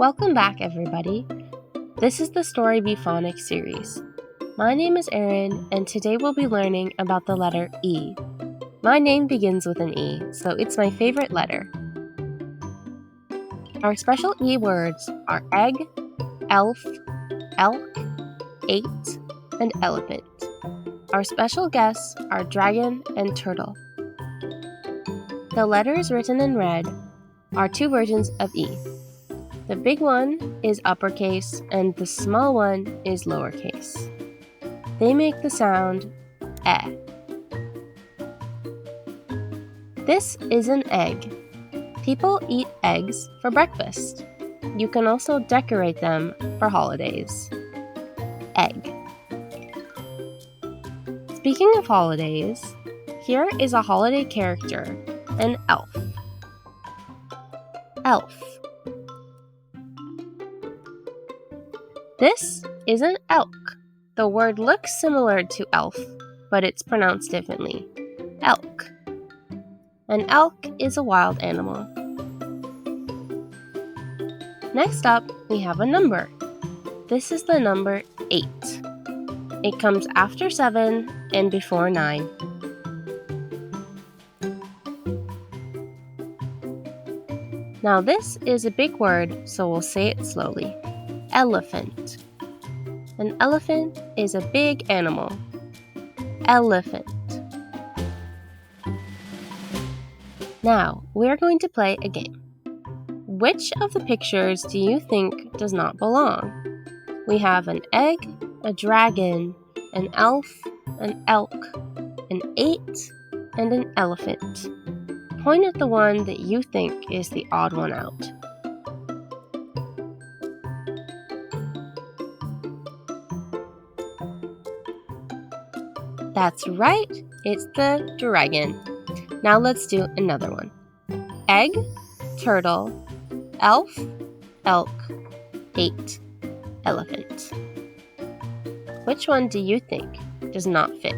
Welcome back, everybody. This is the Storybee Phonics series. My name is Erin, and today we'll be learning about the letter E. My name begins with an E, so it's my favorite letter. Our special E words are egg, elf, elk, eight, and elephant. Our special guests are dragon and turtle. The letters written in red are two versions of E. The big one is uppercase and the small one is lowercase. They make the sound eh. This is an egg. People eat eggs for breakfast. You can also decorate them for holidays. Egg. Speaking of holidays, here is a holiday character, an elf. Elf. This is an elk. The word looks similar to elf, but it's pronounced differently. Elk. An elk is a wild animal. Next up, we have a number. This is the number 8. It comes after 7 and before 9. Now this is a big word, so we'll say it slowly. Elephant. An elephant is a big animal. Elephant. Now, we're going to play a game. Which of the pictures do you think does not belong? We have an egg, a dragon, an elf, an elk, an 8, and an elephant. Point at the one that you think is the odd one out. That's right, it's the dragon. Now let's do another one. Egg, turtle, elf, elk, 8, elephant. Which one do you think does not fit?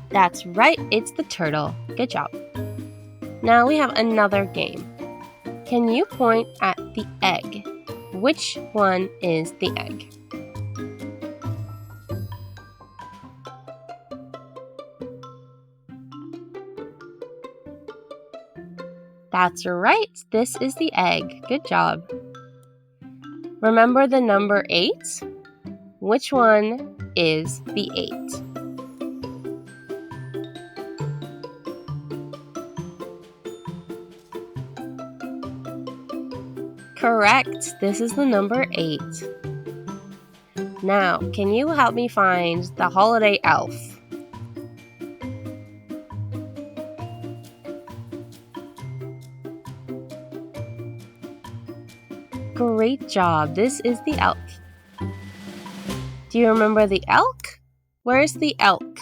That's right, it's the turtle. Good job. Now we have another game. Can you point at the egg? Which one is the egg? That's right, this is the egg. Good job. Remember the number 8? Which one is the 8? Correct, this is the number 8. Now, can you help me find the holiday elf? Great job, this is the elk. Do you remember the elk? Where's the elk?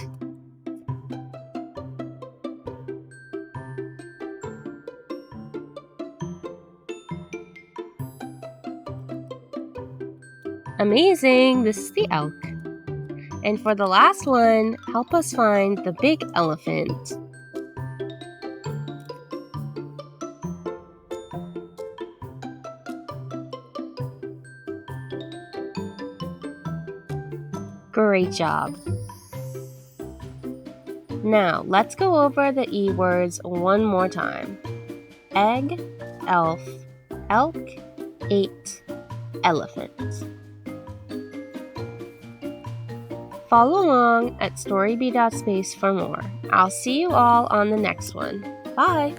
Amazing! This is the elk. And for the last one, help us find the big elephant. Great job! Now, let's go over the E words one more time. Egg, elf, elk, 8, elephant. Follow along at storybee.space for more. I'll see you all on the next one. Bye!